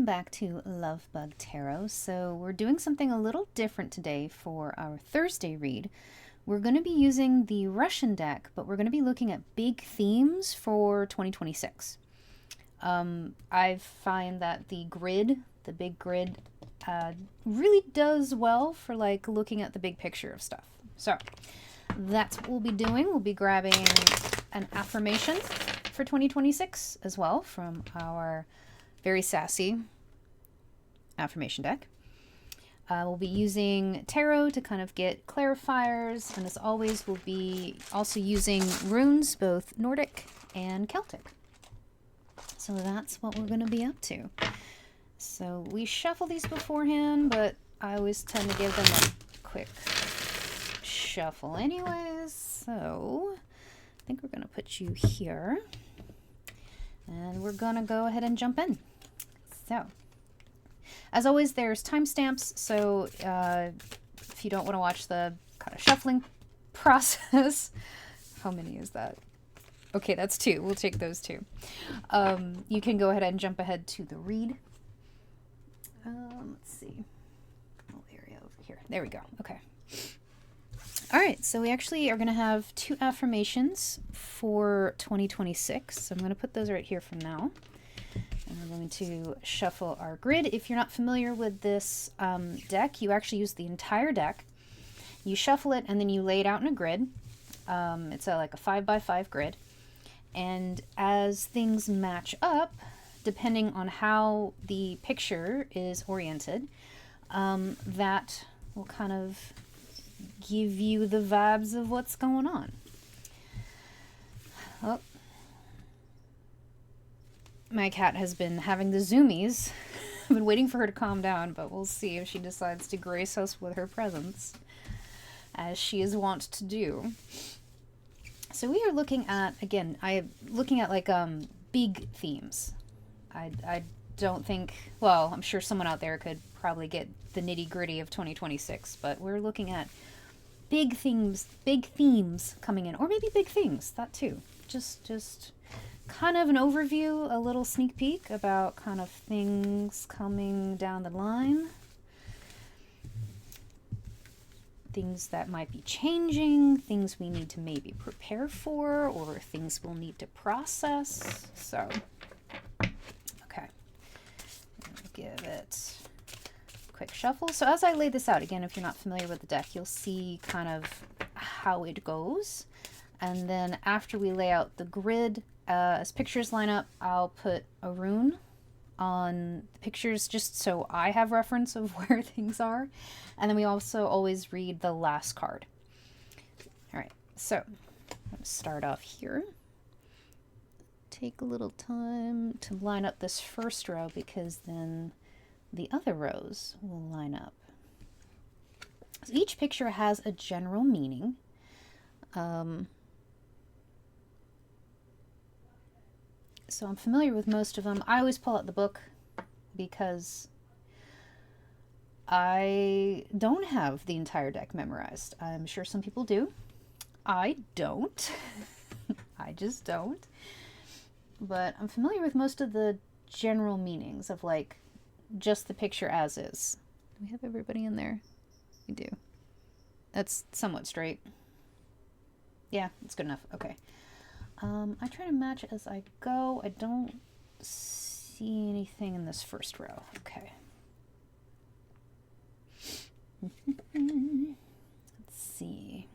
welcome back to Lovebug Tarot. So we're doing something a little different today for our Thursday read. We're going to be using the Russian deck, but we're going to be looking at big themes for 2026. I find that the big grid, really does well for like looking at the big picture of stuff. So that's what we'll be doing. We'll be grabbing an affirmation for 2026 as well from our very sassy affirmation deck. We'll be using tarot to kind of get clarifiers, and as always, we'll be also using runes, both Nordic and Celtic. So that's what we're going to be up to. So we shuffle these beforehand, but I always tend to give them a quick shuffle anyways. So I think we're going to put you here, and we're going to go ahead and jump in. So, as always, there's timestamps, so if you don't want to watch the kind of shuffling process, how many is that? Okay, that's 2. We'll take those 2. You can go ahead and jump ahead to the read. Let's see. Little area over here. There we go. Okay. All right, so we actually are going to have 2 affirmations for 2026. So I'm going to put those right here for now. And we're going to shuffle our grid. If you're not familiar with this deck, you actually use the entire deck. You shuffle it, and then you lay it out in a grid. It's like a 5x5 grid. And as things match up, depending on how the picture is oriented, that will kind of give you the vibes of what's going on. Oh. My cat has been having the zoomies. I've been waiting for her to calm down, but we'll see if she decides to grace us with her presence, as she is wont to do. So we are looking at, again, like big themes. I don't think, well, I'm sure someone out there could probably get the nitty-gritty of 2026, but we're looking at big themes coming in, or maybe big things, that too. Just kind of an overview, a little sneak peek about kind of things coming down the line. Things that might be changing, things we need to maybe prepare for, or things we'll need to process. So, okay. Give it a quick shuffle. So as I lay this out, again, if you're not familiar with the deck, you'll see kind of how it goes. And then after we lay out the grid, as pictures line up, I'll put a rune on the pictures just so I have reference of where things are. And then we also always read the last card. All right, so I'm going to start off here. Take a little time to line up this first row, because then the other rows will line up. So each picture has a general meaning. So I'm familiar with most of them. I always pull out the book because I don't have the entire deck memorized. I'm sure some people do. I don't. I just don't. But I'm familiar with most of the general meanings of like just the picture as is. Do we have everybody in there? We do. That's somewhat straight. Yeah, that's good enough. Okay. I try to match as I go. I don't see anything in this first row. Okay. Let's see.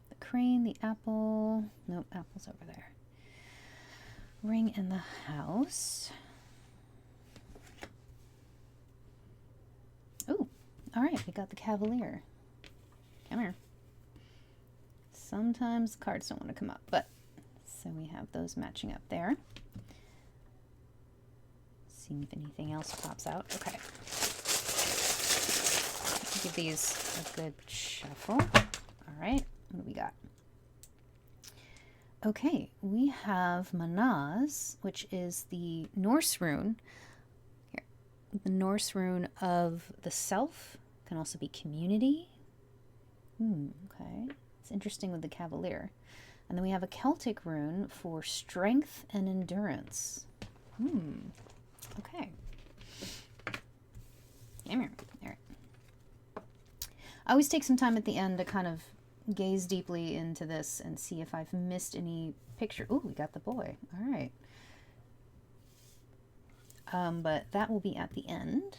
The crane, the apple. Nope, apple's over there. Ring in the house. Ooh, all right, we got the cavalier. Come here. Sometimes cards don't want to come up, but so we have those matching up there. See if anything else pops out. Okay. Give these a good shuffle. All right, what do we got? Okay, we have Manaz, which is the Norse rune. Here, the Norse rune of the self. Can also be community. Okay. It's interesting with the cavalier. And then we have a Celtic rune for strength and endurance. Okay. Come here. All right. I always take some time at the end to kind of gaze deeply into this and see if I've missed any picture. Ooh, we got the boy. All right. But that will be at the end.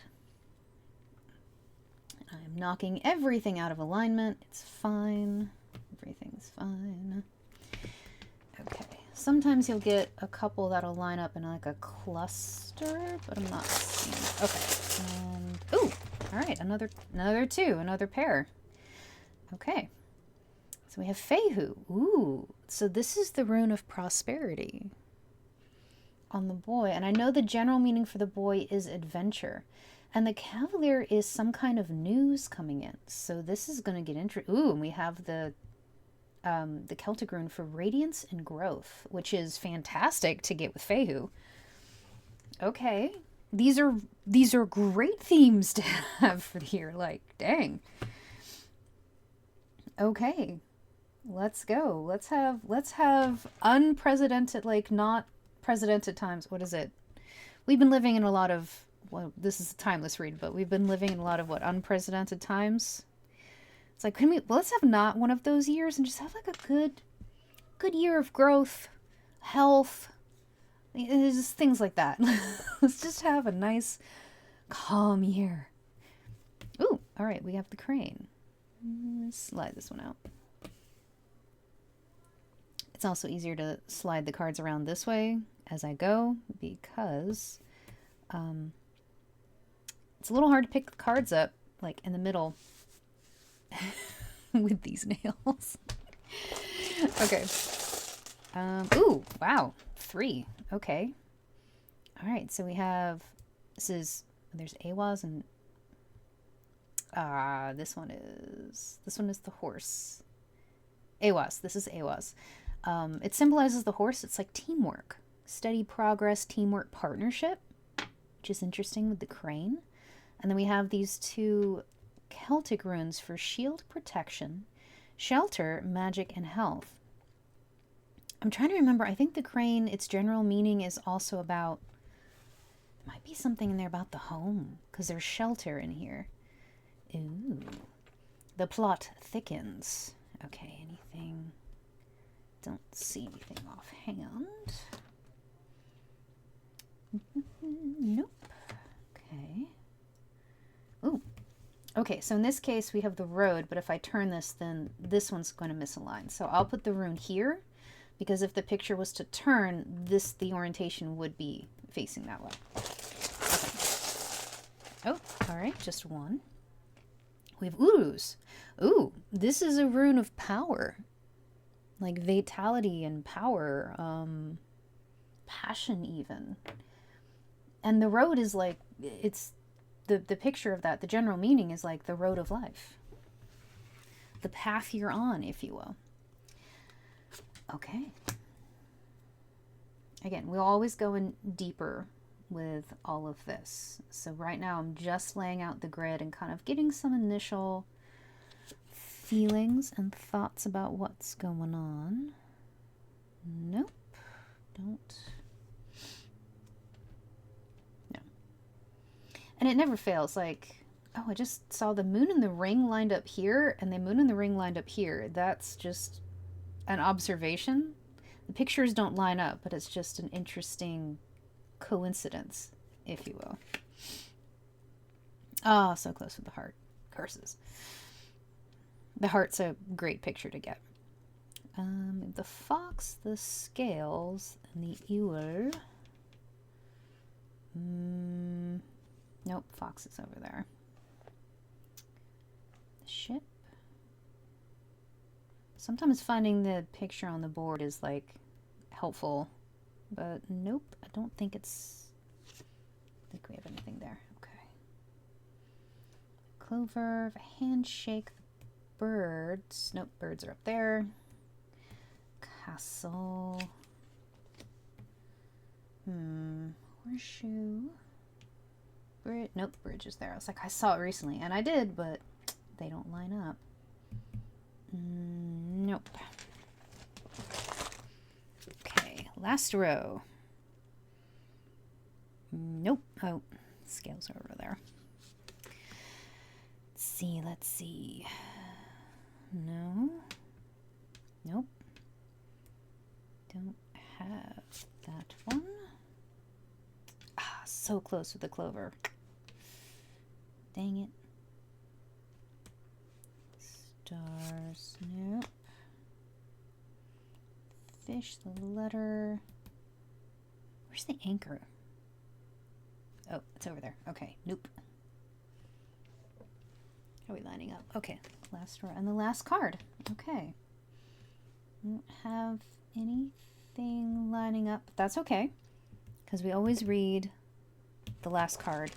I'm knocking everything out of alignment. It's fine. Everything's fine. Okay. Sometimes you'll get a couple that'll line up in like a cluster, but I'm not seeing it. Okay. And, ooh, all right. Another two, another pair. Okay. So we have Fehu. Ooh. So this is the rune of prosperity on the boy. And I know the general meaning for the boy is adventure. And the Cavalier is some kind of news coming in. So this is going to get interesting. Ooh, and we have the Celtic rune for radiance and growth, which is fantastic to get with Fehu. Okay. These are great themes to have for the year. Like, dang. Okay. Let's go. Let's have unprecedented, like not precedented times. What is it? We've been living in a lot of, well, this is a timeless read, but we've been living in a lot of what, unprecedented times. It's like, let's have not one of those years and just have like a good year of growth, health, just things like that. Let's just have a nice, calm year. Ooh, all right, we have the crane. Slide this one out. It's also easier to slide the cards around this way as I go because it's a little hard to pick the cards up like in the middle with these nails. Okay. Ooh, wow. 3. Okay. All right, so we have, there's Awas and this one is the horse. Awas. This is Awas. It symbolizes the horse. It's like teamwork, steady progress, teamwork, partnership, which is interesting with the crane. And then we have these 2 Celtic runes for shield, protection, shelter, magic, and health. I'm trying to remember. I think the crane, its general meaning is also about, there might be something in there about the home, because there's shelter in here. Ooh. The plot thickens. Okay, anything? Don't see anything offhand. Nope. Okay. Ooh. Okay, so in this case we have the road, but if I turn this, then this one's going to misalign. So I'll put the rune here, because if the picture was to turn, the orientation would be facing that way. Okay. Oh, all right, just one. We have Urus. Ooh, this is a rune of power. Like vitality and power, passion even. And the road is like, it's the picture of that, the general meaning is like the road of life. The path you're on, if you will. Okay. Again, we'll always go in deeper with all of this. So right now I'm just laying out the grid and kind of getting some initial feelings and thoughts about what's going on. Nope. Don't. No. And it never fails. Like, oh, I just saw the moon and the ring lined up here and the moon and the ring lined up here. That's just an observation. The pictures don't line up, but it's just an interesting coincidence, if you will. Ah, oh, so close with the heart. Curses. The heart's a great picture to get. The fox, the scales, and the ewer. Nope, fox is over there. The ship. Sometimes finding the picture on the board is like helpful, but nope, I don't think I think we have anything there. Okay. Clover, a handshake, birds. Nope, birds are up there. Castle. Horseshoe. Bridge. Nope, bridge is there. I was like, I saw it recently, and I did, but they don't line up. Nope. Okay, last row. Nope. Oh, scales are over there. let's see. No. Nope. Don't have that one. Ah, so close with the clover. Dang it. Stars, nope. Fish, the letter. Where's the anchor? Oh, it's over there. Okay, nope. How are we lining up? Okay, last row and the last card. Okay. Don't have anything lining up. That's okay, because we always read the last card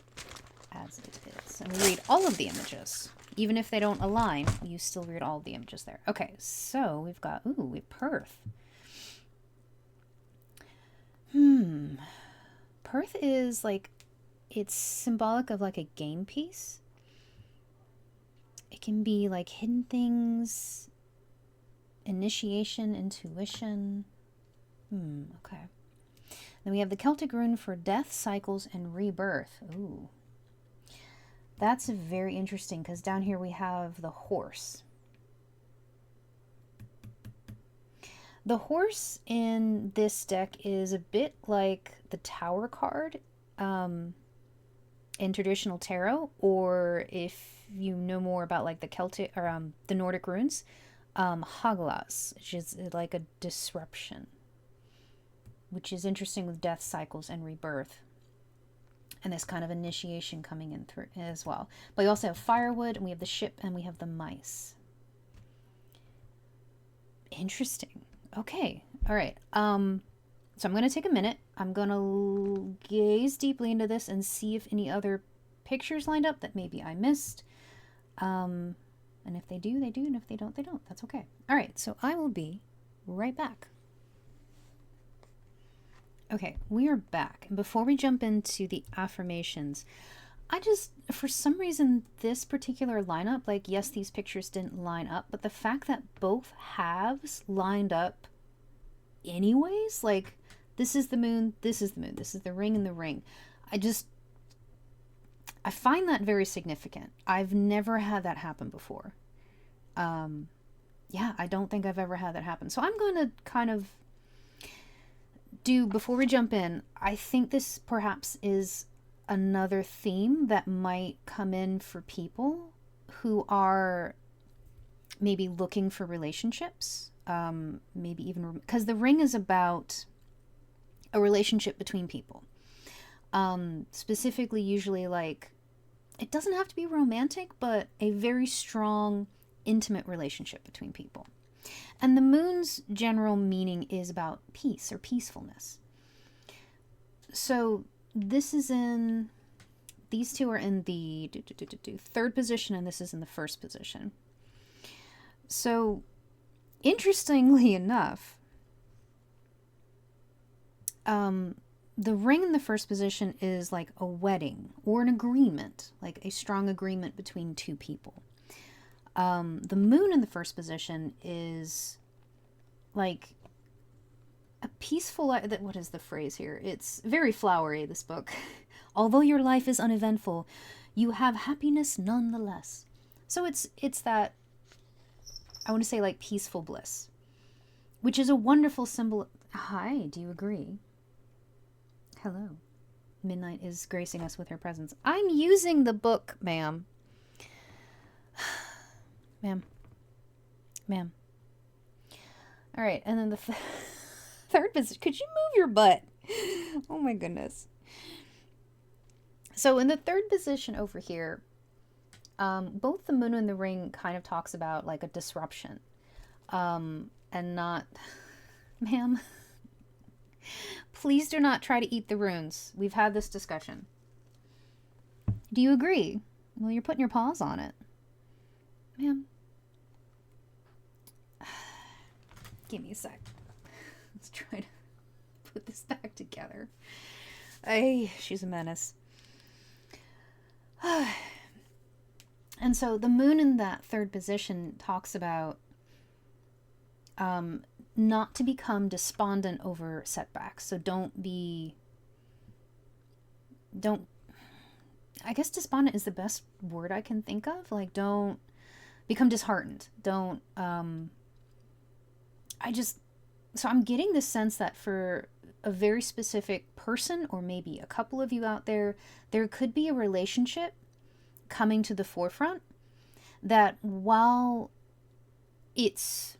as it is. And we read all of the images. Even if they don't align, you still read all of the images there. Okay, so we've got, ooh, we have Perth. Perth is like, it's symbolic of like a game piece. It can be like hidden things, initiation, intuition. Okay. Then we have the Celtic rune for death, cycles, and rebirth. Ooh. That's very interesting because down here we have the horse. The horse in this deck is a bit like the Tower card in traditional tarot, or if you know more about like the Celtic or the Nordic runes, Haglas, which is like a disruption, which is interesting with death, cycles, and rebirth. And this kind of initiation coming in through as well. But we also have firewood, and we have the ship, and we have the mice. Interesting. Okay. All right. So I'm going to take a minute. I'm going to gaze deeply into this and see if any other pictures lined up that maybe I missed. And if they do, they do. And if they don't, they don't. That's okay. All right. So I will be right back. Okay, we are back. And before we jump into the affirmations, for some reason, this particular lineup, like, yes, these pictures didn't line up, but the fact that both halves lined up anyways, like, this is the moon, this is the moon, this is the ring and the ring. I find that very significant. I've never had that happen before. Yeah, I don't think I've ever had that happen. So I'm going to kind of before we jump in, I think this perhaps is another theme that might come in for people who are maybe looking for relationships, maybe even because the ring is about a relationship between people, specifically usually like it doesn't have to be romantic, but a very strong intimate relationship between people. And the moon's general meaning is about peace or peacefulness. So this is these two are in the third position, and this is in the first position. So interestingly enough, the ring in the first position is like a wedding or an agreement, like a strong agreement between two people. The moon in the first position is like a peaceful, what is the phrase here? It's very flowery, this book. Although your life is uneventful, you have happiness nonetheless. So it's that, I want to say like peaceful bliss, which is a wonderful symbol. Hi, do you agree? Hello. Midnight is gracing us with her presence. I'm using the book, ma'am. Ma'am. All right, and then the third position. Could you move your butt? Oh my goodness. So in the third position over here, both the moon and the ring kind of talks about like a disruption, and not, ma'am. Please do not try to eat the runes. We've had this discussion. Do you agree? Well, you're putting your paws on it. Ma'am. Give me a sec. Let's try to put this back together. She's a menace. And so the moon in that third position talks about not to become despondent over setbacks. So don't I guess despondent is the best word I can think of. Like, don't become disheartened. Don't, so I'm getting the sense that for a very specific person, or maybe a couple of you out there, there could be a relationship coming to the forefront that, while it's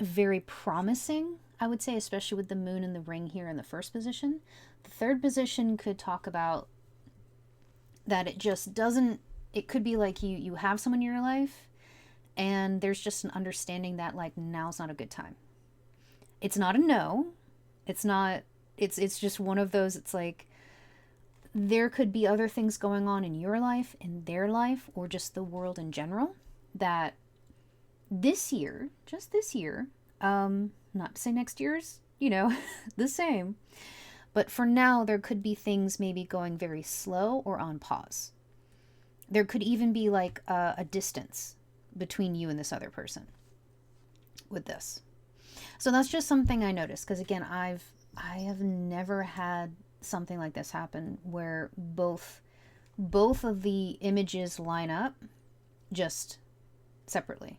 very promising, I would say, especially with the moon and the ring here in the first position, the third position could talk about that it just doesn't, it could be like you have someone in your life and there's just an understanding that, like, now's not a good time. It's not a no. It's not, it's just one of those, it's like there could be other things going on in your life, in their life, or just the world in general, that this year, just this year, not to say next year's, the same, but for now, there could be things maybe going very slow or on pause. There could even be like a distance between you and this other person with this. So that's just something I noticed, because again, I have never had something like this happen where both of the images line up just separately.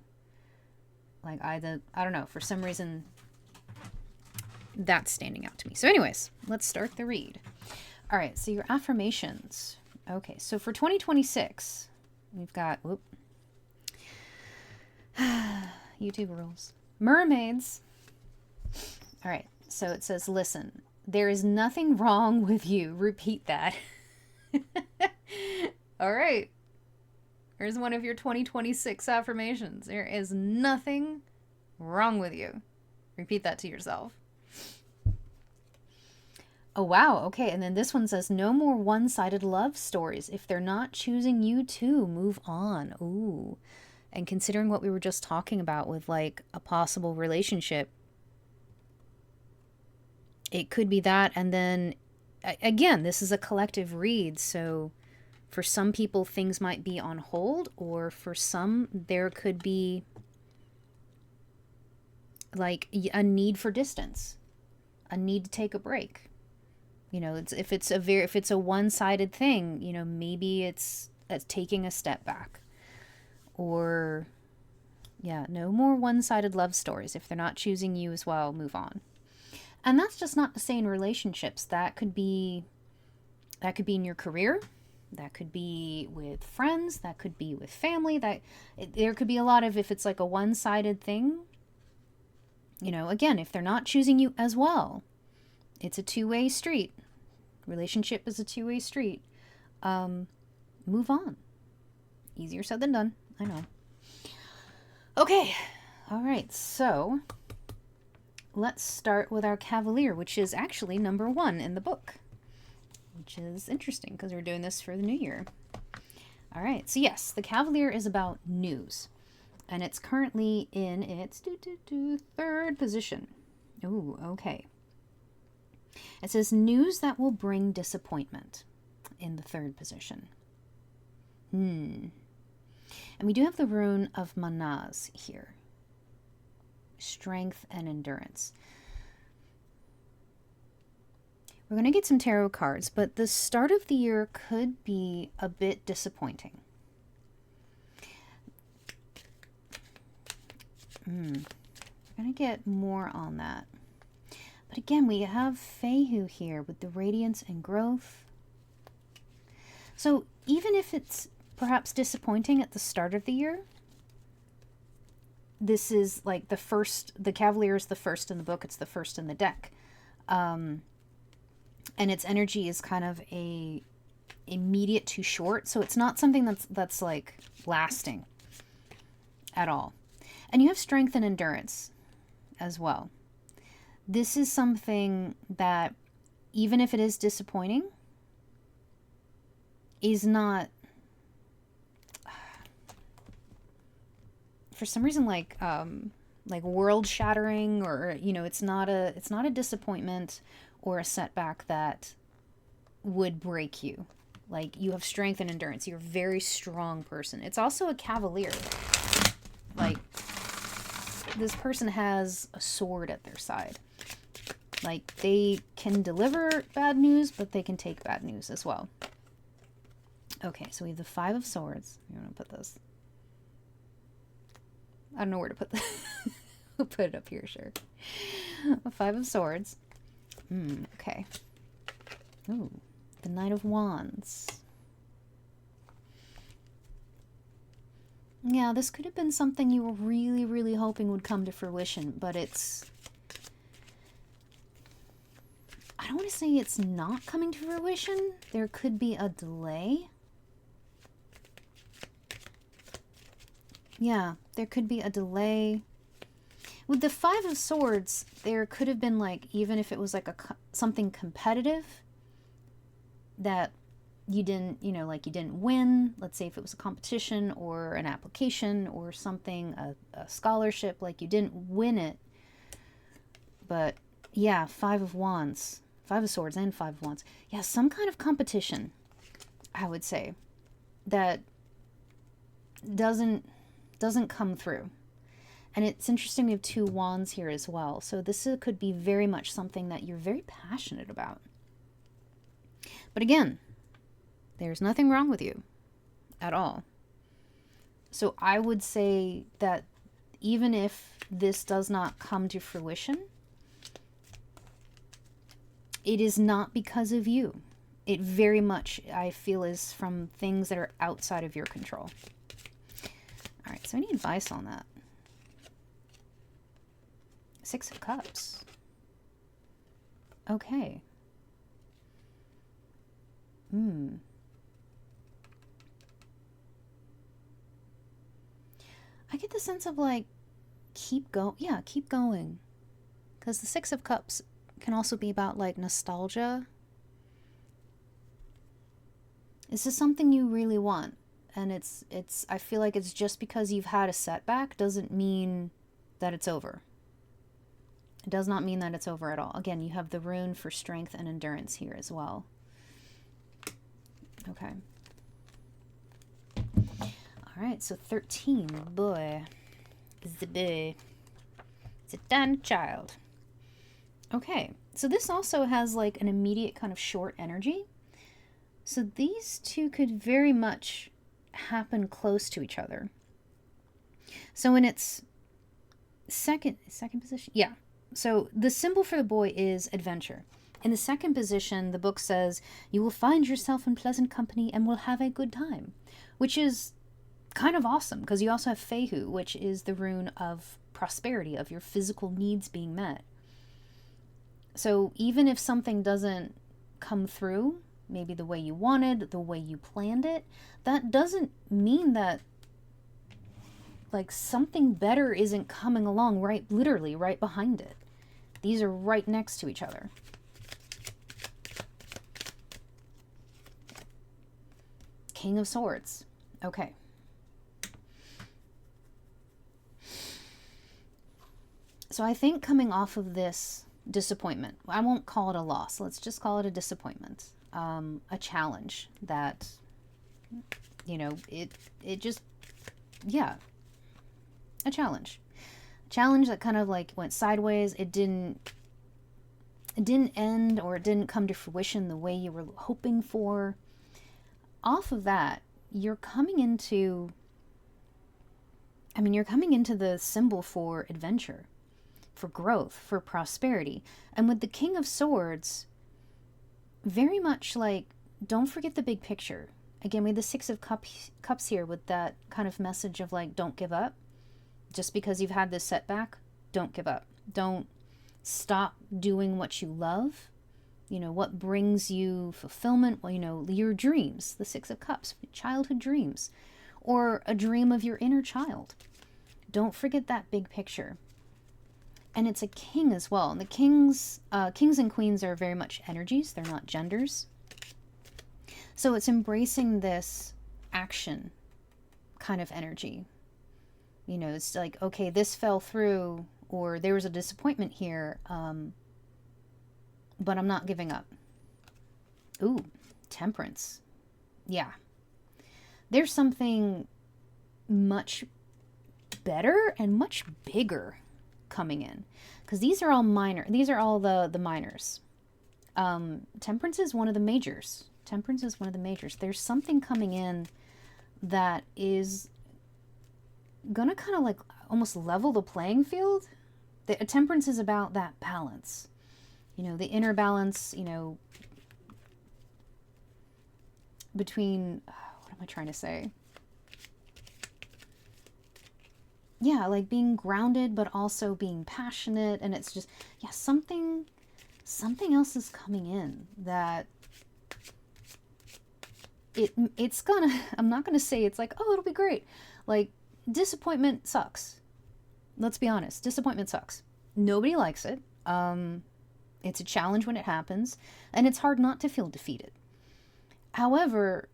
Like, I don't know, for some reason that's standing out to me. So anyways, let's start the read. All right, so your affirmations. Okay, so for 2026, we've got, YouTube rules. Mermaids. All right, so it says, listen, there is nothing wrong with you. Repeat that. All right. Here's one of your 2026 affirmations. There is nothing wrong with you. Repeat that to yourself. Oh, wow. Okay. And then this one says, no more one-sided love stories. If they're not choosing you to, move on. Ooh. And considering what we were just talking about with like a possible relationship, it could be that. And then again, this is a collective read. So for some people, things might be on hold, or for some, there could be like a need for distance, a need to take a break. If it's a one-sided thing, maybe it's taking a step back. Or, yeah, no more one-sided love stories. If they're not choosing you as well, move on. And that's just not to say in relationships. That could be in your career. That could be with friends. That could be with family. There could be a lot of, if it's like a one-sided thing, again, if they're not choosing you as well, it's a two-way street. Relationship is a two-way street. Move on. Easier said than done. I know. Okay. All right. So let's start with our Cavalier, which is actually number 1 in the book, which is interesting because we're doing this for the new year. All right. So yes, the Cavalier is about news, and it's currently in its third position. Ooh, okay. It says news that will bring disappointment in the third position. And we do have the rune of Manaz here. Strength and endurance. We're going to get some tarot cards, but the start of the year could be a bit disappointing. We're going to get more on that. But again, we have Fehu here with the radiance and growth. So even if it's perhaps disappointing at the start of the year, this is like the Cavalier is the first in the book. It's the first in the deck. And its energy is kind of a immediate to short. So it's not something that's like lasting at all. And you have strength and endurance as well. This is something that, even if it is disappointing, is not, for some reason, like world shattering, or it's not a disappointment or a setback that would break you. Like, you have strength and endurance. You're a very strong person. It's also a Cavalier. Like, this person has a sword at their side. Like, they can deliver bad news, but they can take bad news as well. Okay, so we have the Five of Swords. You want to put this? I don't know where to put this. We'll put it up here, sure. Five of Swords. Okay. Ooh, the Knight of Wands. Yeah, this could have been something you were really, really hoping would come to fruition, but it's... I don't want to say it's not coming to fruition. There could be a delay. Yeah, there could be a delay. With the Five of Swords, there could have been, like, even if it was like something competitive that you didn't, you know, like you didn't win. Let's say if it was a competition or an application or something, a scholarship, like you didn't win it. But yeah, Five of Wands, Five of Swords and Five of Wands. Yeah, some kind of competition, I would say, that doesn't come through. And it's interesting we have two wands here as well. So this could be very much something that you're very passionate about. But again, there's nothing wrong with you at all. So I would say that even if this does not come to fruition, it is not because of you. It very much, I feel, is from things that are outside of your control. All right, so any advice on that? Six of Cups. Okay. I get the sense of, like, keep going. Yeah, keep going. Because the Six of Cups can also be about, like, nostalgia. This is something you really want. And it's I feel like it's just because you've had a setback doesn't mean that it's over. It does not mean that it's over at all. Again, you have the rune for strength and endurance here as well. Okay. All right, so 13, boy. Is the boy. It's a done child. Okay, so this also has like an immediate kind of short energy. So these two could very much happen close to each other. So in its second position, yeah. So the symbol for the boy is adventure. In the second position, the book says, you will find yourself in pleasant company and will have a good time, which is kind of awesome because you also have Fehu, which is the rune of prosperity, of your physical needs being met. So even if something doesn't come through, maybe the way you wanted, the way you planned it, that doesn't mean that like something better isn't coming along literally right behind it. These are right next to each other. King of Swords. Okay. So I think coming off of this disappointment, I won't call it a loss. Let's just call it a disappointment. A challenge that, you know, it just, yeah, a challenge. A challenge that kind of like went sideways. It didn't end, or it didn't come to fruition the way you were hoping for. Off of that, you're coming into the symbol for adventure, for growth, for prosperity. And with the King of Swords, very much like, don't forget the big picture. Again, we have the Six of Cups here with that kind of message of like, don't give up. Just because you've had this setback, don't give up. Don't stop doing what you love. You know, what brings you fulfillment? Well, you know, your dreams, the Six of Cups, childhood dreams, or a dream of your inner child. Don't forget that big picture. And it's a king as well. And the kings and queens are very much energies. They're not genders. So it's embracing this action kind of energy. You know, it's like, okay, this fell through, or there was a disappointment here, but I'm not giving up. Ooh, Temperance. Yeah. There's something much better and much bigger coming in, because these are all minor. These are all the minors. Temperance is one of the majors. Temperance is one of the majors. There's something coming in that is gonna kind of like almost level the playing field. The temperance is about that balance, you know, the inner balance, you know, between, what am I trying to say? Yeah, like being grounded, but also being passionate. And it's just, yeah, something else is coming in that it's gonna, I'm not gonna say it's like, oh, it'll be great. Like, disappointment sucks. Let's be honest. Disappointment sucks. Nobody likes it. It's a challenge when it happens, and it's hard not to feel defeated. However,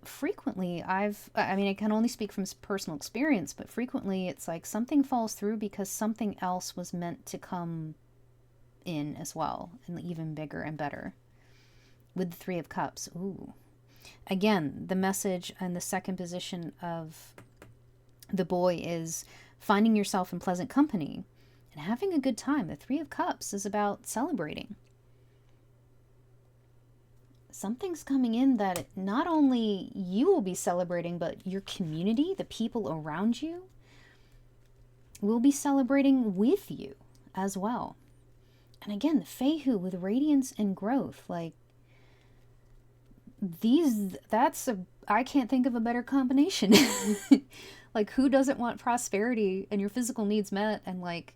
frequently I mean, I can only speak from personal experience, but frequently it's like something falls through because something else was meant to come in as well, and even bigger and better. With the Three of Cups, ooh. Again, the message and the second position of the boy is finding yourself in pleasant company and having a good time. The Three of Cups is about celebrating. Something's coming in that not only you will be celebrating, but your community, the people around you, will be celebrating with you as well. And again, the Feihu with radiance and growth, like I can't think of a better combination. Like, who doesn't want prosperity and your physical needs met? And like,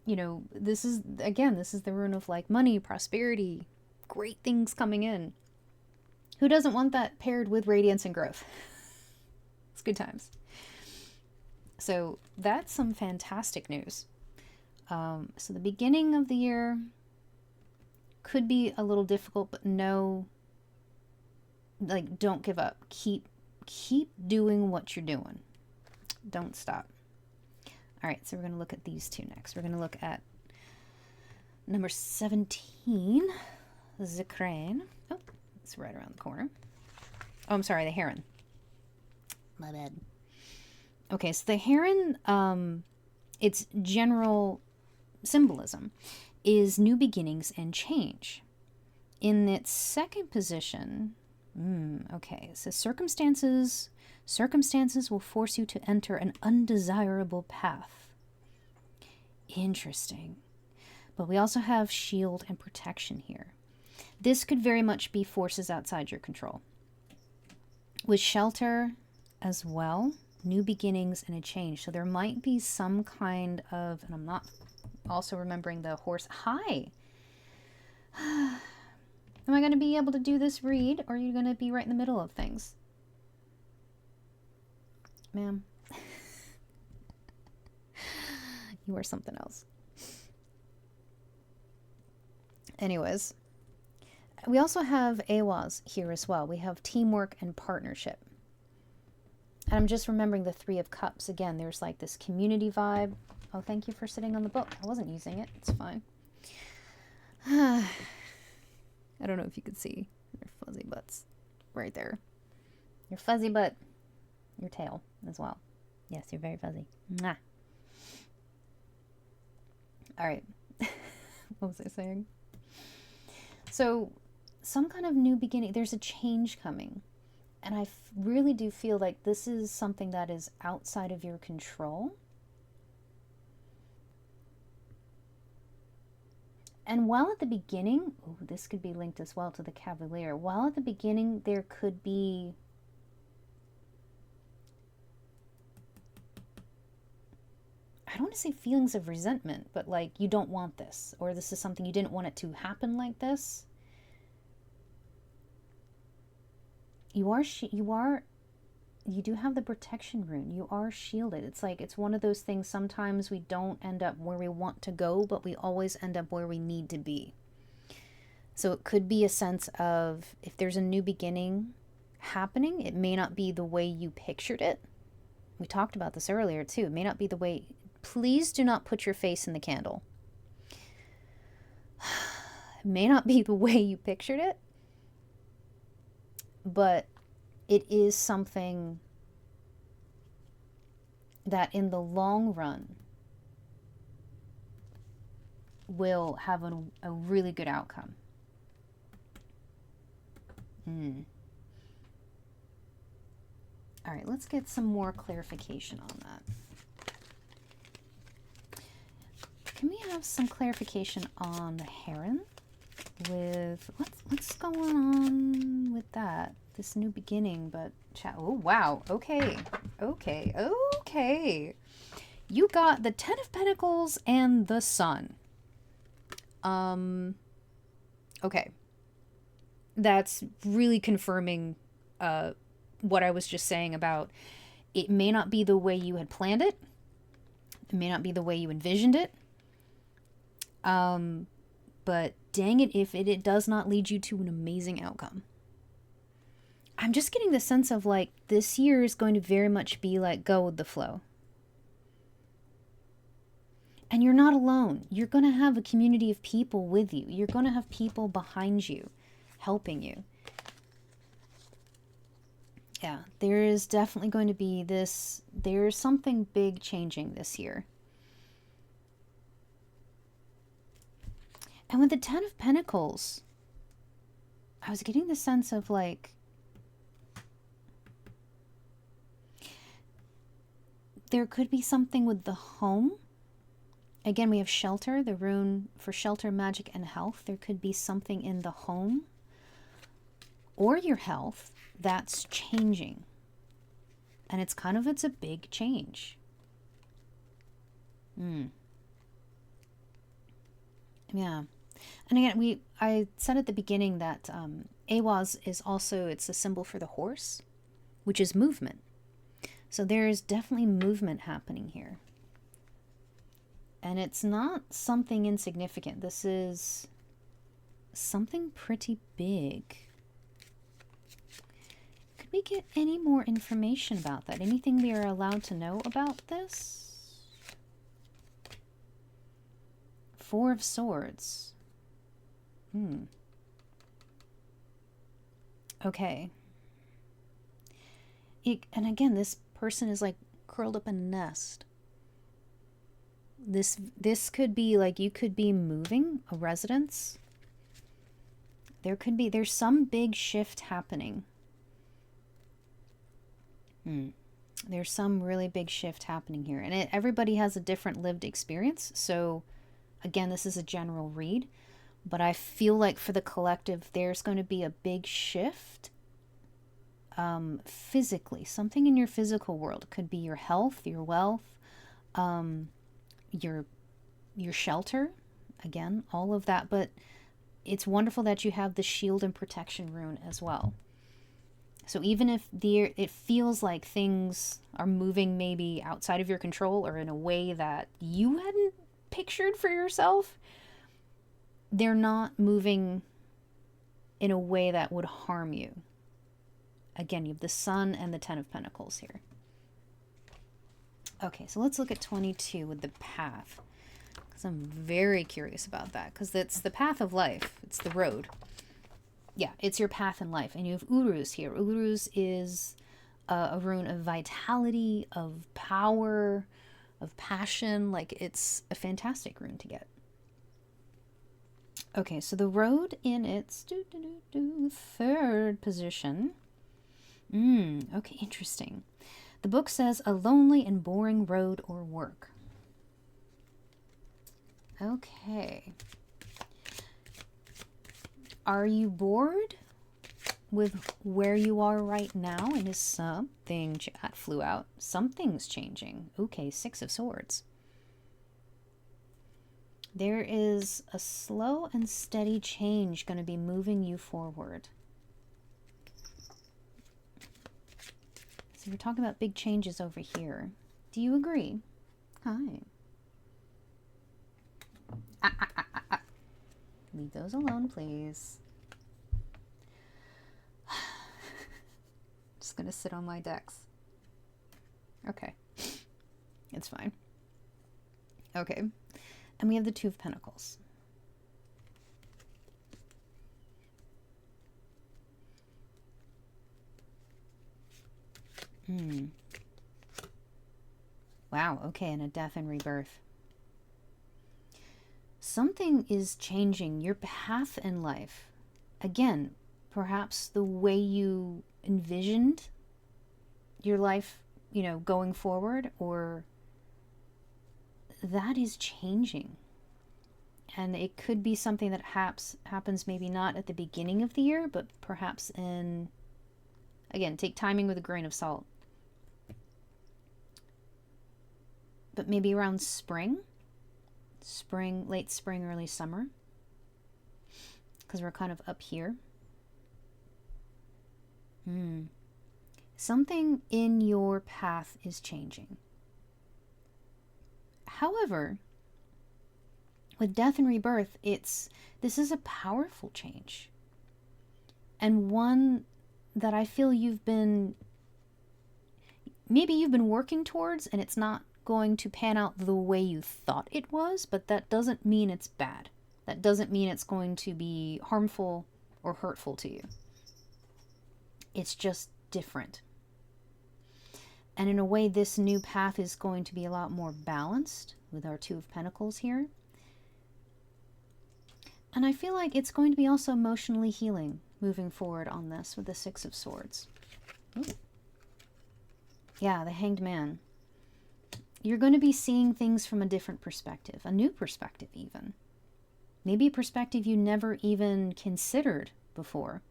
you know, this is the rune of like money, prosperity, great things coming in. Who doesn't want that paired with radiance and growth? It's good times. So that's some fantastic news. So the beginning of the year could be a little difficult, but no, like, don't give up. Keep doing what you're doing. Don't stop. All right, so we're going to look at these two next. We're going to look at number 17, the crane. Oh, it's right around the corner. Oh, I'm sorry, the heron. My bad. Okay, so the heron, its general symbolism is new beginnings and change. In its second position, okay, so circumstances will force you to enter an undesirable path. Interesting. But we also have shield and protection here. This could very much be forces outside your control. With shelter as well, new beginnings and a change. So there might be some kind of, and I'm not also remembering the horse. Hi. Am I going to be able to do this read, or are you going to be right in the middle of things? Ma'am. You are something else. Anyways, we also have AWAs here as well. We have teamwork and partnership. And I'm just remembering the Three of Cups. Again, there's like this community vibe. Oh, thank you for sitting on the book. I wasn't using it. It's fine. I don't know if you could see your fuzzy butts right there. Your fuzzy butt. Your tail as well. Yes, you're very fuzzy. Mwah. All right. What was I saying? So, some kind of new beginning. There's a change coming. And I really do feel like this is something that is outside of your control. And while at the beginning, oh, this could be linked as well to the Cavalier. While at the beginning there could be I don't want to say feelings of resentment, but like you don't want this, or this is something you didn't want it to happen like this. You do have the protection rune. You are shielded. It's like, it's one of those things, sometimes we don't end up where we want to go, but we always end up where we need to be. So it could be a sense of, if there's a new beginning happening, it may not be the way you pictured it. We talked about this earlier too. It may not be the way. Please do not put your face in the candle. It may not be the way you pictured it, but it is something that in the long run will have a really good outcome. All right, let's get some more clarification on that. Can we have some clarification on the heron? With what's going on with that? This new beginning, but oh wow, okay. You got the Ten of Pentacles and the Sun. Okay. That's really confirming what I was just saying about it may not be the way you had planned it. It may not be the way you envisioned it. But dang it if it does not lead you to an amazing outcome. I'm just getting the sense of like this year is going to very much be like go with the flow. And you're not alone. You're going to have a community of people with you. You're going to have people behind you, helping you. Yeah, there is definitely going to be this, there's something big changing this year. And with the Ten of Pentacles, I was getting the sense of like, there could be something with the home. Again, we have shelter, the rune for shelter, magic, and health. There could be something in the home or your health that's changing. And it's a big change. Yeah. And again, I said at the beginning that Awaz is also, it's a symbol for the horse, which is movement. So there is definitely movement happening here. And it's not something insignificant. This is something pretty big. Could we get any more information about that? Anything we are allowed to know about this? Four of Swords. Okay. And again, this person is like curled up in a nest. This could be like you could be moving a residence. There's some big shift happening. There's some really big shift happening here. And everybody has a different lived experience. So again, this is a general read. But I feel like for the collective, there's going to be a big shift physically. Something in your physical world. It could be your health, your wealth, your shelter. Again, all of that. But it's wonderful that you have the shield and protection rune as well. So even if it feels like things are moving maybe outside of your control or in a way that you hadn't pictured for yourself, they're not moving in a way that would harm you. Again, you have the Sun and the Ten of Pentacles here. Okay, so let's look at 22 with the path. Because I'm very curious about that. Because it's the path of life. It's the road. Yeah, it's your path in life. And you have Uruz here. Uruz is a rune of vitality, of power, of passion. Like, it's a fantastic rune to get. Okay, so the road in its third position. Okay, interesting. The book says a lonely and boring road or work. Okay. Are you bored with where you are right now? And is something, that flew out, something's changing. Okay, Six of Swords. There is a slow and steady change going to be moving you forward. So we're talking about big changes over here. Do you agree? Hi. Leave those alone, please. Just going to sit on my decks. Okay. It's fine. Okay. And we have the Two of Pentacles. Wow, okay, and a death and rebirth. Something is changing your path in life. Again, perhaps the way you envisioned your life, going forward, or that is changing. And it could be something that happens maybe not at the beginning of the year, but perhaps again, take timing with a grain of salt. But maybe around spring, late spring, early summer, because we're kind of up here. Something in your path is changing. However, with death and rebirth, this is a powerful change. And one that I feel maybe you've been working towards, and it's not going to pan out the way you thought it was, but that doesn't mean it's bad. That doesn't mean it's going to be harmful or hurtful to you. It's just different. And in a way, this new path is going to be a lot more balanced with our Two of Pentacles here. And I feel like it's going to be also emotionally healing moving forward on this with the Six of Swords. Ooh. Yeah, the Hanged Man. You're going to be seeing things from a different perspective, a new perspective even. Maybe a perspective you never even considered before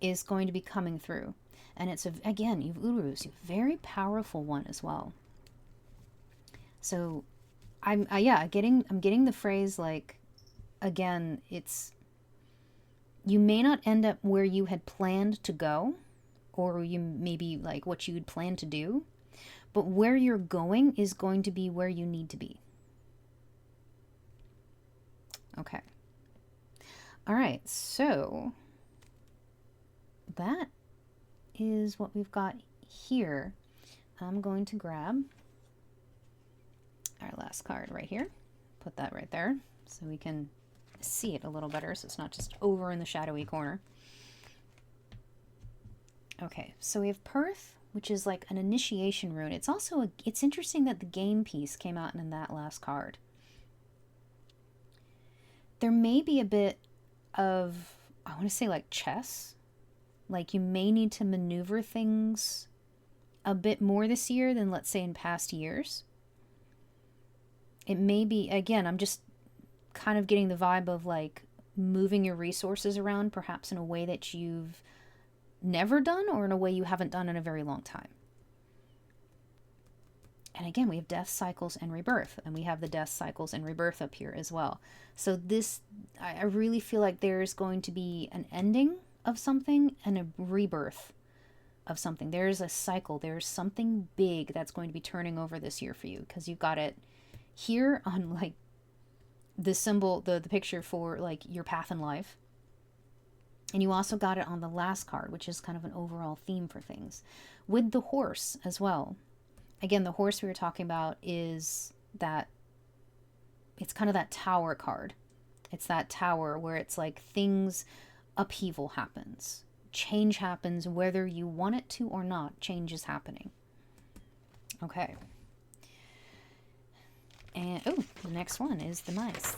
is going to be coming through. And it's, again, you've Urus, a very powerful one as well. So I'm getting the phrase like, again, you may not end up where you had planned to go, or you maybe like what you'd planned to do, but where you're going is going to be where you need to be. Okay. All right, so that is what we've got here. I'm going to grab our last card right here, put that right there so we can see it a little better, so it's not just over in the shadowy corner. Okay, so we have Perth, which is like an initiation rune. It's also it's interesting that the game piece came out in that last card. There may be a bit of, I want to say like chess. Like you may need to maneuver things a bit more this year than, let's say, in past years. It may be, again, I'm just kind of getting the vibe of like moving your resources around, perhaps in a way that you've never done or in a way you haven't done in a very long time. And again, we have death cycles and rebirth, and we have the death cycles and rebirth up here as well. So this, I really feel like there's going to be an ending of something and a rebirth of something. There's a cycle. There's something big that's going to be turning over this year for you, because you've got it here on like the symbol, the picture for like your path in life. And you also got it on the last card, which is kind of an overall theme for things, with the horse as well. Again, the horse we were talking about is that it's kind of that tower card. It's that tower where it's like things, upheaval happens. Change happens whether you want it to or not. Change is happening. Okay. And, oh, the next one is the mice.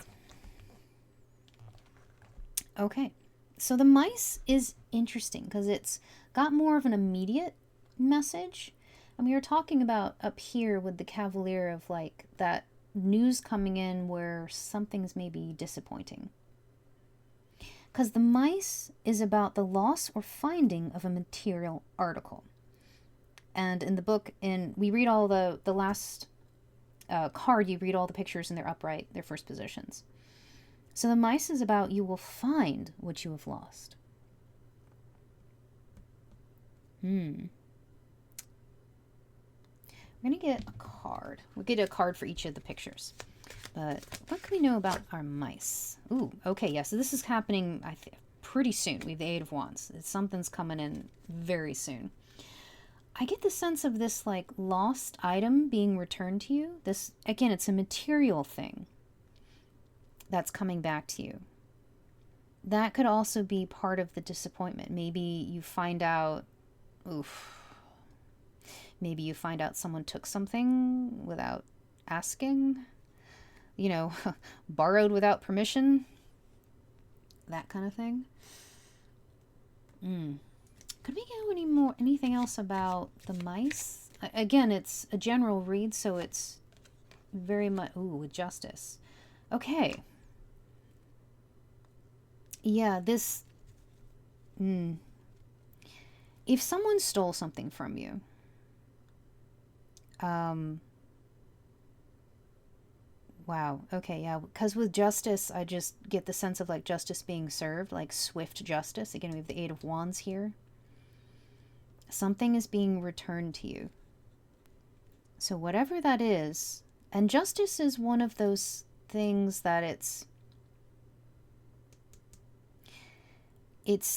Okay. So the mice is interesting because it's got more of an immediate message. And we were talking about up here with the Cavalier of like that news coming in where something's maybe disappointing. Because the mice is about the loss or finding of a material article. And in the book, we read all the last card, you read all the pictures and they're upright, their first positions. So the mice is about you will find what you have lost. We're going to get a card. We'll get a card for each of the pictures. But what can we know about our mice? Ooh, okay, yeah, so this is happening, I think, pretty soon. We have the Eight of Wands. Something's coming in very soon. I get the sense of this, like, lost item being returned to you. This, again, it's a material thing that's coming back to you. That could also be part of the disappointment. Maybe you find out, maybe you find out someone took something without asking, borrowed without permission, that kind of thing. Could we get anything else about the mice? Again, it's a general read, so it's very much, ooh, with justice. Okay. Yeah, this, if someone stole something from you, wow, okay, yeah, because with justice, I just get the sense of like justice being served, like swift justice. Again, we have the Eight of Wands here. Something is being returned to you. So whatever that is, and justice is one of those things that it's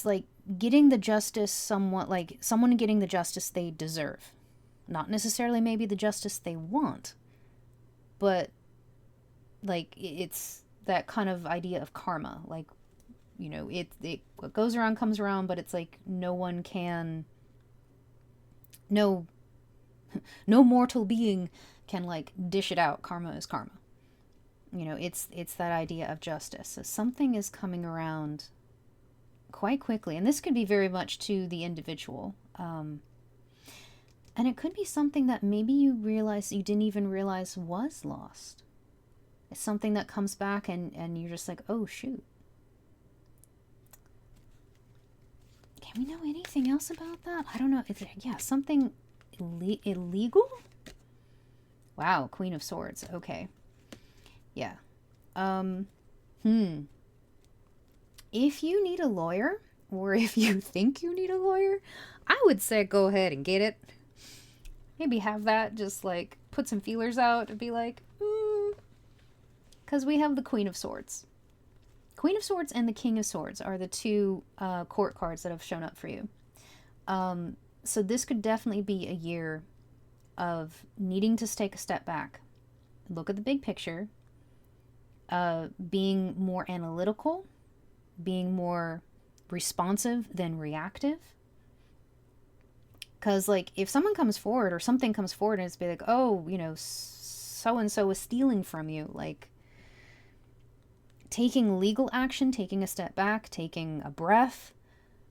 like getting the justice somewhat, like someone getting the justice they deserve. Not necessarily maybe the justice they want, but like it's that kind of idea of karma. Like, you know, it what goes around comes around, but it's like no mortal being can like dish it out. Karma is karma. You know, it's that idea of justice. So something is coming around quite quickly, and this could be very much to the individual. And it could be something that maybe you didn't even realize was lost. It's something that comes back and you're just like, oh shoot. Can we know anything else about that? I don't know. Yeah, something illegal? Wow, Queen of Swords. Okay. Yeah. If you need a lawyer, or if you think you need a lawyer, I would say go ahead and get it. Maybe have that, just like put some feelers out and be like, because we have the Queen of Swords. Queen of Swords and the King of Swords are the two court cards that have shown up for you. So this could definitely be a year of needing to take a step back, look at the big picture, being more analytical, being more responsive than reactive. Because, like, if someone comes forward or something comes forward and it's be like, oh, you know, so-and-so is stealing from you, like, taking legal action, taking a step back, taking a breath,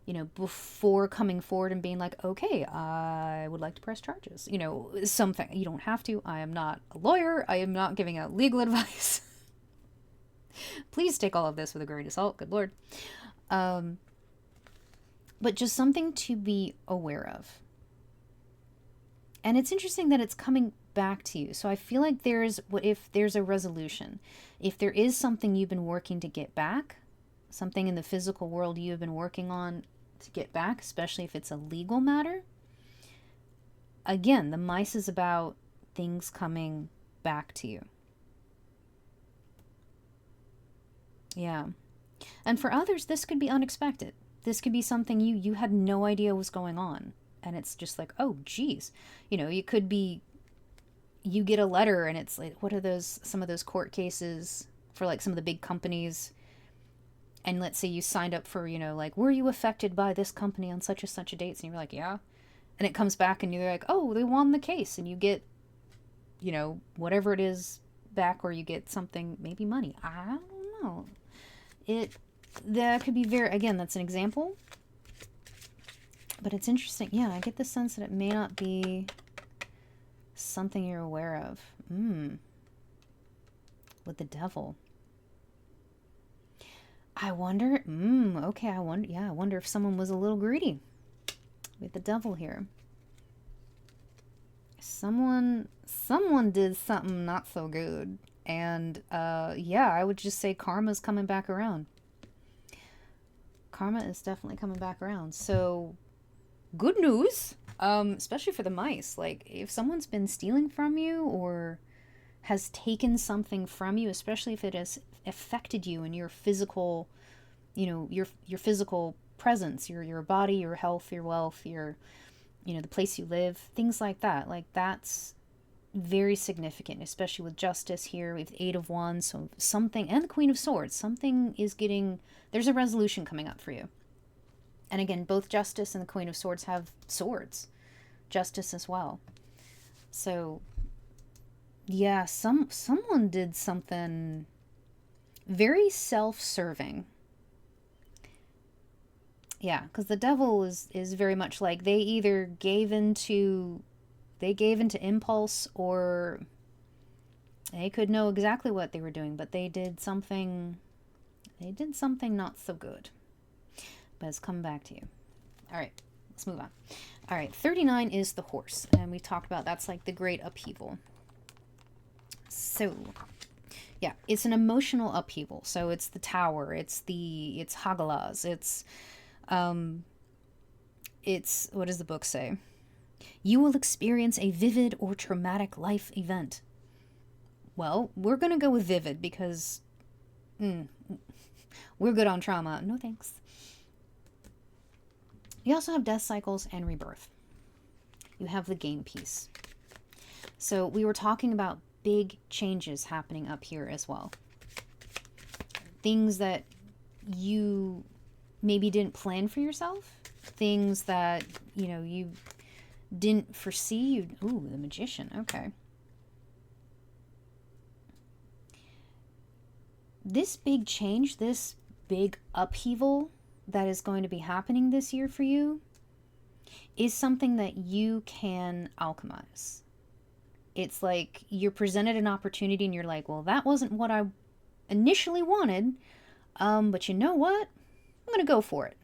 you know, before coming forward and being like, okay, I would like to press charges. You know, something. You don't have to. I am not a lawyer. I am not giving out legal advice. Please take all of this with a grain of salt. Good Lord. But just something to be aware of. And it's interesting that it's coming back to you. So I feel like if there's a resolution, if there is something you've been working to get back, something in the physical world you've been working on to get back, especially if it's a legal matter. Again, the mice is about things coming back to you. Yeah. And for others, this could be unexpected. This could be something you had no idea was going on. And it's just like, oh, geez. You know, it could be you get a letter and it's like, what are some of those court cases for like some of the big companies? And let's say you signed up for, you know, like, were you affected by this company on such and such a date? And you're like, yeah. And it comes back and you're like, oh, they won the case. And you get, you know, whatever it is back, or you get something, maybe money. I don't know. That could be again, that's an example. But it's interesting. Yeah, I get the sense that it may not be something you're aware of. With the devil. I wonder, okay, I wonder if someone was a little greedy with the devil here. Someone did something not so good. And, yeah, I would just say karma's coming back around. Karma is definitely coming back around. So, good news, especially for the mice. Like, if someone's been stealing from you or has taken something from you, especially if it has affected you in your physical, you know, your physical presence, your body, your health, your wealth, your, you know, the place you live, things like that. Like, that's very significant, especially with justice here. We have the Eight of Wands, so something, and the Queen of Swords. Something is there's a resolution coming up for you. And again, both Justice and the Queen of Swords have swords. Justice as well. So, yeah, someone did something very self-serving. Yeah, because the devil is very much like they either gave into impulse, or they could know exactly what they were doing, but they did something not so good. But it's coming back to you. All right, let's move on. All right, 39 is the horse, and we talked about that's like the great upheaval. So, yeah, it's an emotional upheaval. So it's the tower, it's Hagalaz, it's what does the book say? You will experience a vivid or traumatic life event. Well, we're going to go with vivid because we're good on trauma. No thanks. You also have death cycles and rebirth. You have the game piece. So we were talking about big changes happening up here as well. Things that you maybe didn't plan for yourself. Things that, you didn't foresee. Ooh, the magician. Okay. This big change, this big upheaval that is going to be happening this year for you is something that you can alchemize. It's like you're presented an opportunity and you're like, well, that wasn't what I initially wanted, but you know what? I'm going to go for it.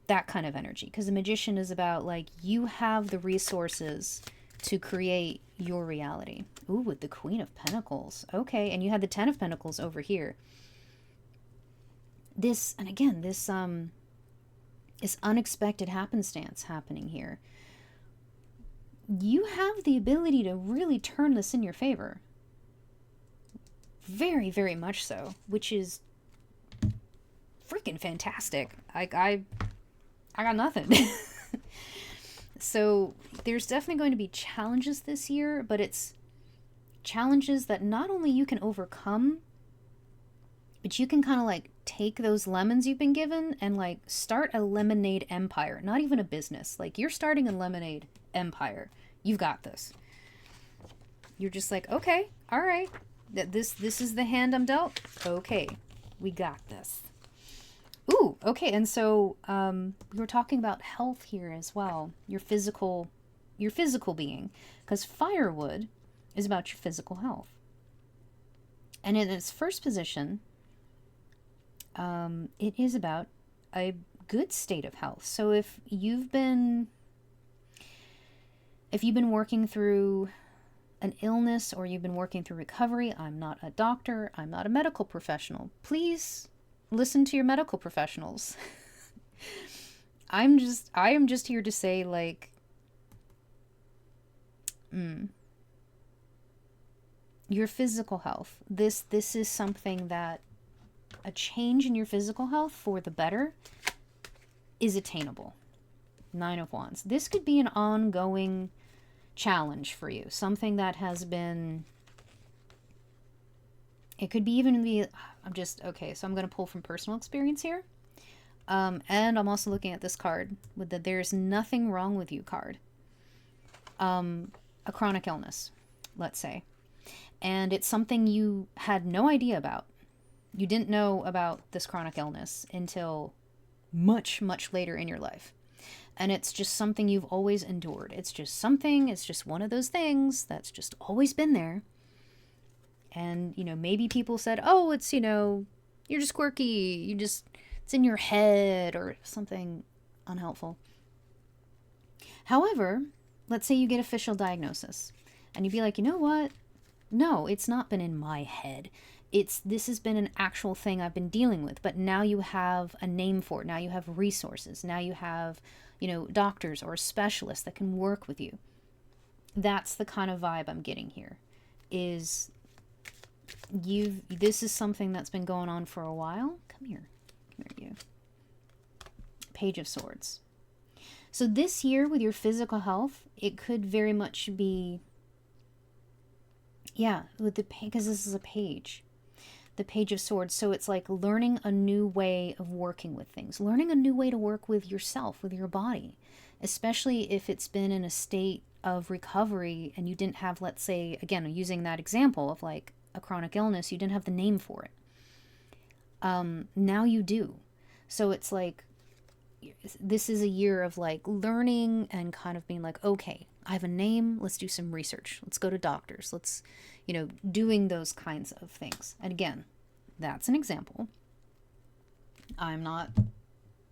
That kind of energy. Because the magician is about like you have the resources to create your reality. Ooh, with the Queen of Pentacles. Okay, and you had the Ten of Pentacles over here. This unexpected happenstance happening here. You have the ability to really turn this in your favor. Very, very much so, which is freaking fantastic. I got nothing. So there's definitely going to be challenges this year, but it's challenges that not only you can overcome, but you can kind of like take those lemons you've been given and like start a lemonade empire. Not even a business. Like you're starting a lemonade empire. You've got this. You're just like, okay, all right. This is the hand I'm dealt. Okay, we got this. Ooh, okay, and so we were talking about health here as well. Your physical being, because firewood is about your physical health. And in its first position, it is about a good state of health. So if you've been working through an illness or you've been working through recovery, I'm not a doctor, I'm not a medical professional. Please listen to your medical professionals. I am just here to say, like, your physical health. This is something that a change in your physical health for the better is attainable. 9 of Wands. This could be an ongoing challenge for you. Something that has been... It could be even be... Okay, so I'm going to pull from personal experience here. And I'm also looking at this card with the "There's nothing wrong with you" card. A chronic illness, let's say. And it's something you had no idea about. You didn't know about this chronic illness until much, much later in your life. And it's just something you've always endured. It's just one of those things that's just always been there. And, maybe people said, oh, it's, you're just quirky. It's in your head or something unhelpful. However, let's say you get official diagnosis and you'd be like, you know what? No, it's not been in my head. This has been an actual thing I've been dealing with, but now you have a name for it. Now you have resources. Now you have, doctors or specialists that can work with you. That's the kind of vibe I'm getting here. This is something that's been going on for a while. Come here, you. Page of Swords. So this year with your physical health, it could very much be, because this is a page. The Page of Swords. So it's like learning a new way of working with things, learning a new way to work with yourself, with your body, especially if it's been in a state of recovery and you didn't have, let's say, again, using that example of like a chronic illness, you didn't have the name for it. Now you do. So it's like this is a year of like learning and kind of being like, okay, I have a name, let's do some research, let's go to doctors, let's, doing those kinds of things. And again, that's an example. I'm not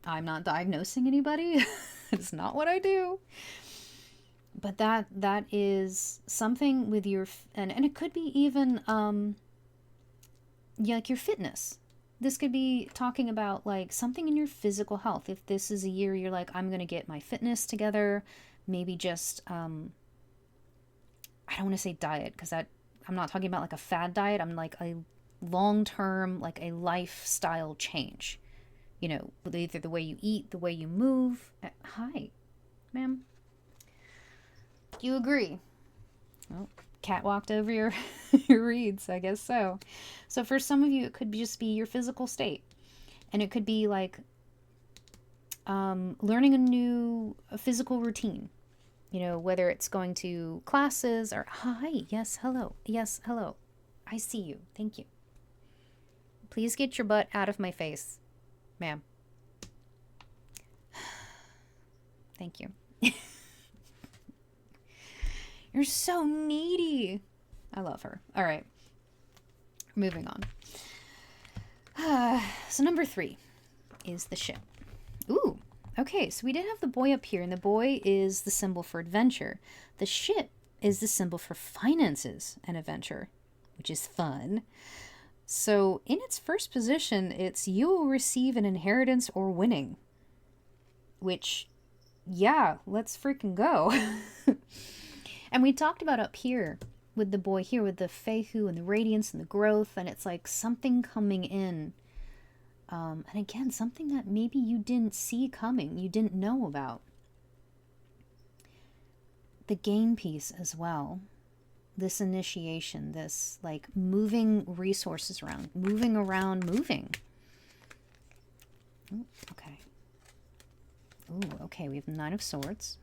diagnosing anybody. It's not what I do. But that is something with your, and it could be even like your fitness. This could be talking about like something in your physical health. If this is a year you're like, I'm going to get my fitness together, maybe just, I don't want to say diet, because I'm not talking about like a fad diet. I'm like a long-term, like a lifestyle change, with either the way you eat, the way you move. Hi, ma'am. Do you agree? Well, cat walked over your reads, I guess so. So for some of you, it could just be your physical state. And it could be like learning a new physical routine. Whether it's going to classes or, hi, yes, hello, I see you, thank you. Please get your butt out of my face, ma'am. Thank you. You're so needy. I love her. All right. Moving on. So number 3 is the ship. Ooh. Okay, so we did have the boy up here, and the boy is the symbol for adventure. The ship is the symbol for finances and adventure, which is fun. So in its first position, it's you will receive an inheritance or winning. Which, yeah, let's freaking go. And we talked about up here with the boy here with the Fehu and the radiance and the growth, and it's like something coming in. And again, something that maybe you didn't see coming, you didn't know about. The gain piece as well. This initiation, this like moving resources around, moving. Ooh, okay. Ooh, okay, we have 9 of Swords.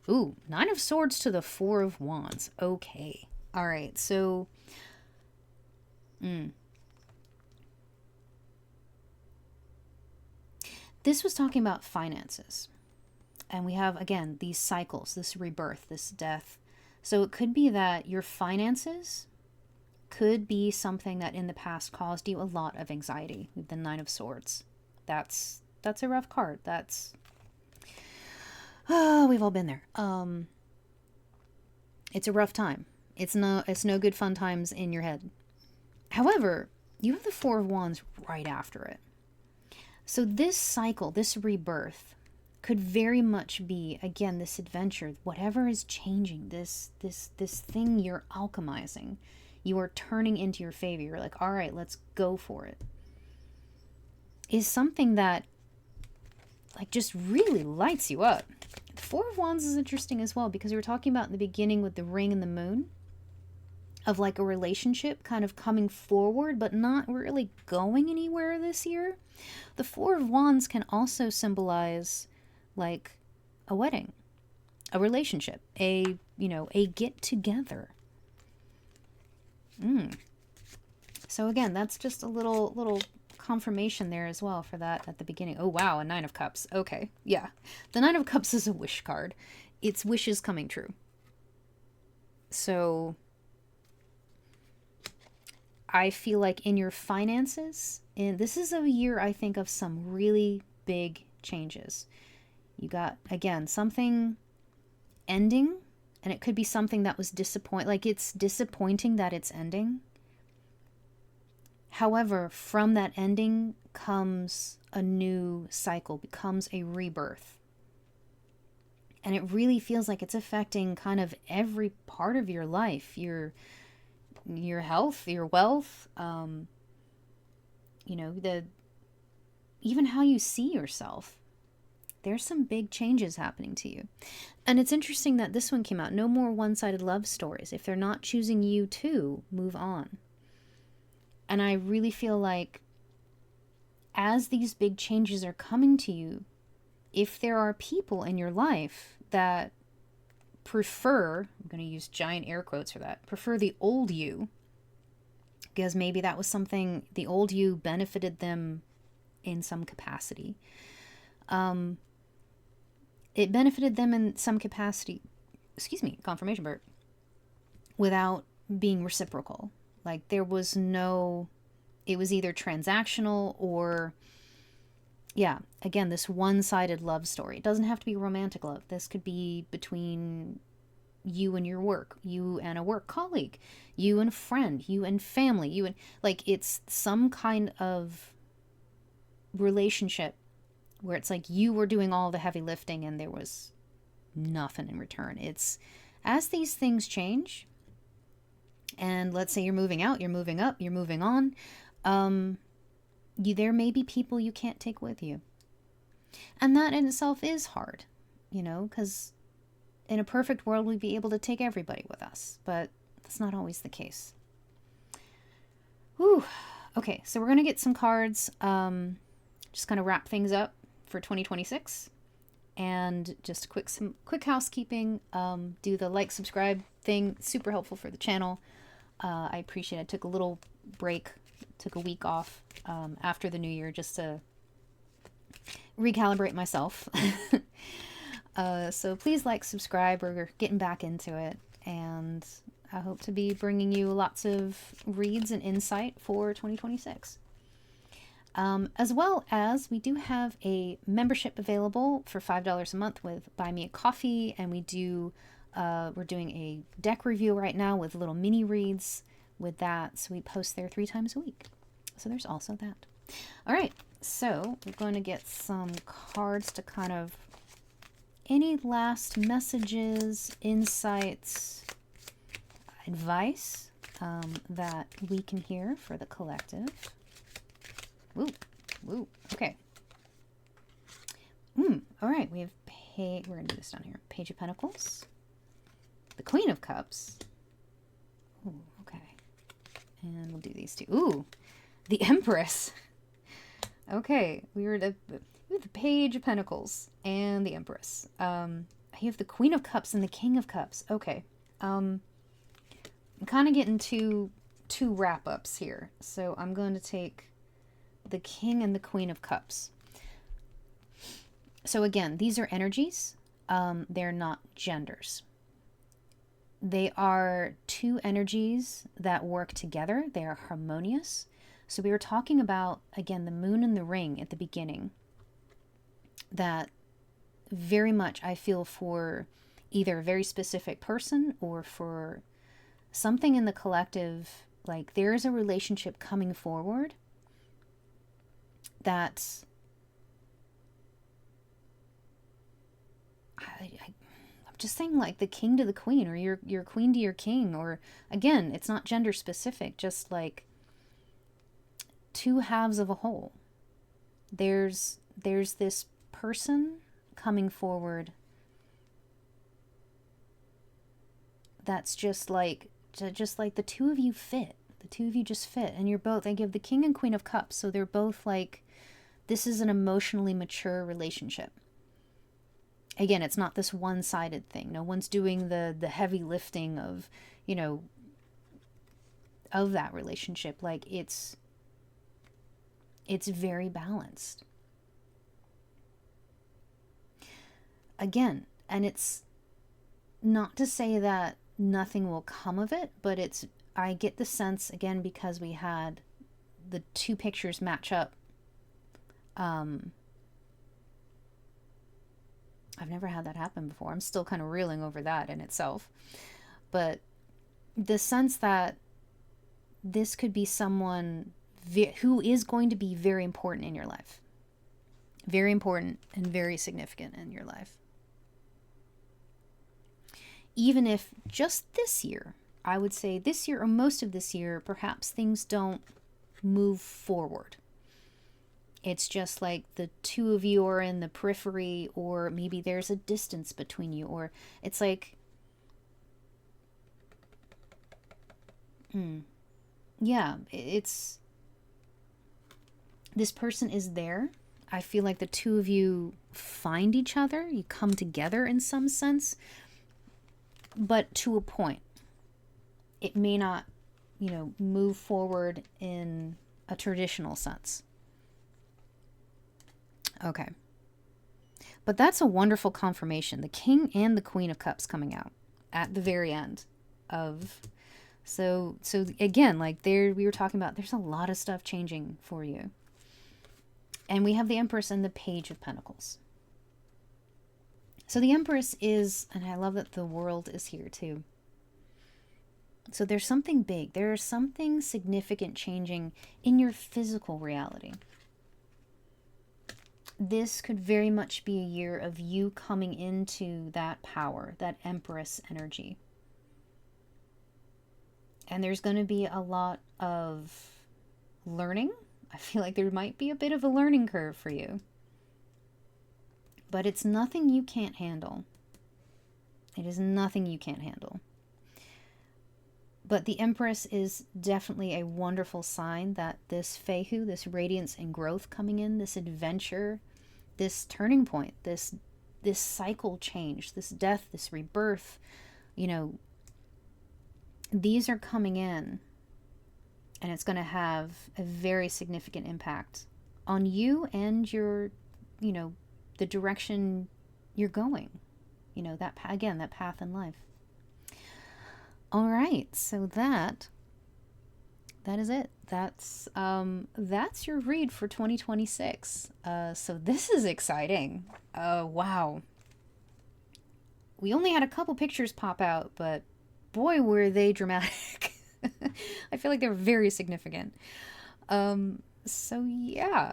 Ooh, 9 of Swords to the 4 of Wands. Okay. All right, so... This was talking about finances. And we have, again, these cycles, this rebirth, this death. So it could be that your finances could be something that in the past caused you a lot of anxiety with the 9 of Swords. That's a rough card. We've all been there. It's a rough time. It's no good fun times in your head. However, you have the 4 of Wands right after it. So this cycle, this rebirth, could very much be, again, this adventure, whatever is changing, this thing you're alchemizing, you are turning into your favor. You're like, all right, let's go for it. Is something that like just really lights you up. 4 of Wands is interesting as well, because we were talking about in the beginning with the ring and the moon of like a relationship kind of coming forward but not really going anywhere this year. The 4 of Wands can also symbolize like a wedding, a relationship, a get together. So again, that's just a little confirmation there as well for that at the beginning. Oh wow, a 9 of Cups. Okay, yeah. The 9 of Cups is a wish card. It's wishes coming true. So I feel like in your finances, and this is a year I think of some really big changes. You got, again, something ending, and it could be something that was like it's disappointing that it's ending. However, from that ending comes a new cycle, becomes a rebirth. And it really feels like it's affecting kind of every part of your life, your health, your wealth, even how you see yourself. There's some big changes happening to you. And it's interesting that this one came out. No more one-sided love stories. If they're not choosing you to, move on. And I really feel like as these big changes are coming to you, if there are people in your life that prefer, I'm going to use giant air quotes for that, prefer the old you, because maybe that was something, the old you benefited them in some capacity. It benefited them in some capacity, confirmation burp, without being reciprocal. Like there was no, it was either transactional or, yeah, again, this one-sided love story. It doesn't have to be romantic love. This could be between you and your work, you and a work colleague, you and a friend, you and family, you and, like, it's some kind of relationship where it's like you were doing all the heavy lifting and there was nothing in return. It's as these things change, and let's say you're moving out, you're moving up, you're moving on, there may be people you can't take with you. And that in itself is hard, because in a perfect world, we'd be able to take everybody with us, but that's not always the case. Whew. Okay, so we're going to get some cards, just kind of wrap things up for 2026. And just some quick housekeeping, do the like, subscribe thing, super helpful for the channel. I appreciate it. I took a little break, took a week off after the new year just to recalibrate myself. So please like, subscribe, we're getting back into it, and I hope to be bringing you lots of reads and insight for 2026. As well as we do have a membership available for $5 a month with Buy Me a Coffee, and we're doing a deck review right now with little mini reads with that, so we post there 3 times a week. So there's also that. All right, so we're going to get some cards to kind of, any last messages, insights, advice that we can hear for the collective. Woo, woo, okay. All right, we have we're going to do this down here. Page of Pentacles, the Queen of Cups. Ooh, okay. And we'll do these two. Ooh, the Empress. Okay, we have the Page of Pentacles and the Empress. I have the Queen of Cups and the King of Cups. Okay. I'm kind of getting two wrap-ups here. So I'm going to take the King and the Queen of Cups. So again, these are energies. They're not genders. They are 2 energies that work together. They are harmonious. So we were talking about, again, the moon and the ring at the beginning. That very much I feel for either a very specific person or for something in the collective, like there is a relationship coming forward that I'm just saying, like the king to the queen, or your queen to your king, or again, it's not gender specific, just like 2 halves of a whole. There's this person coming forward that's just like the 2 of you fit. The 2 of you just fit, and you're both, I give the King and Queen of Cups, so they're both like, this is an emotionally mature relationship. Again, it's not this one-sided thing. No one's doing the heavy lifting of, of that relationship. Like it's very balanced. Again, and it's not to say that nothing will come of it, but I get the sense, again, because we had the 2 pictures match up. I've never had that happen before. I'm still kind of reeling over that in itself. But the sense that this could be someone who is going to be very important in your life. Very important and very significant in your life. Even if just this year, I would say this year or most of this year, perhaps things don't move forward. It's just like the 2 of you are in the periphery, or maybe there's a distance between you, or it's like, yeah, it's, this person is there. I feel like the 2 of you find each other, you come together in some sense, but to a point. It may not, move forward in a traditional sense. Okay. But that's a wonderful confirmation. The King and the Queen of Cups coming out at the very end of... So again, like there we were talking about, there's a lot of stuff changing for you. And we have the Empress and the Page of Pentacles. So the Empress is, and I love that the World is here too. So there's something big. There's something significant changing in your physical reality. This could very much be a year of you coming into that power, that Empress energy. And there's going to be a lot of learning. I feel like there might be a bit of a learning curve for you. But it's nothing you can't handle. It is nothing you can't handle. But the Empress is definitely a wonderful sign that this Fehu, this radiance and growth coming in, this adventure, this turning point, this cycle change, this death, this rebirth, you know, these are coming in, and it's going to have a very significant impact on you and your, you know, the direction you're going, you know, that again, that path in life. All right, so that is it. That's your read for 2026. So this is exciting. Wow. We only had a couple pictures pop out, but boy, were they dramatic. I feel like they were very significant. So yeah,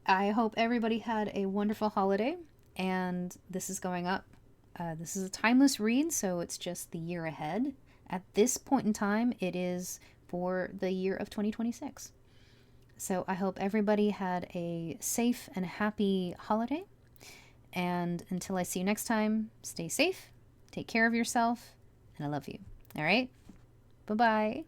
I hope everybody had a wonderful holiday, and this is going up. This is a timeless read, so it's just the year ahead. At this point in time, it is for the year of 2026. So I hope everybody had a safe and happy holiday. And until I see you next time, stay safe, take care of yourself, and I love you. All right? Bye-bye.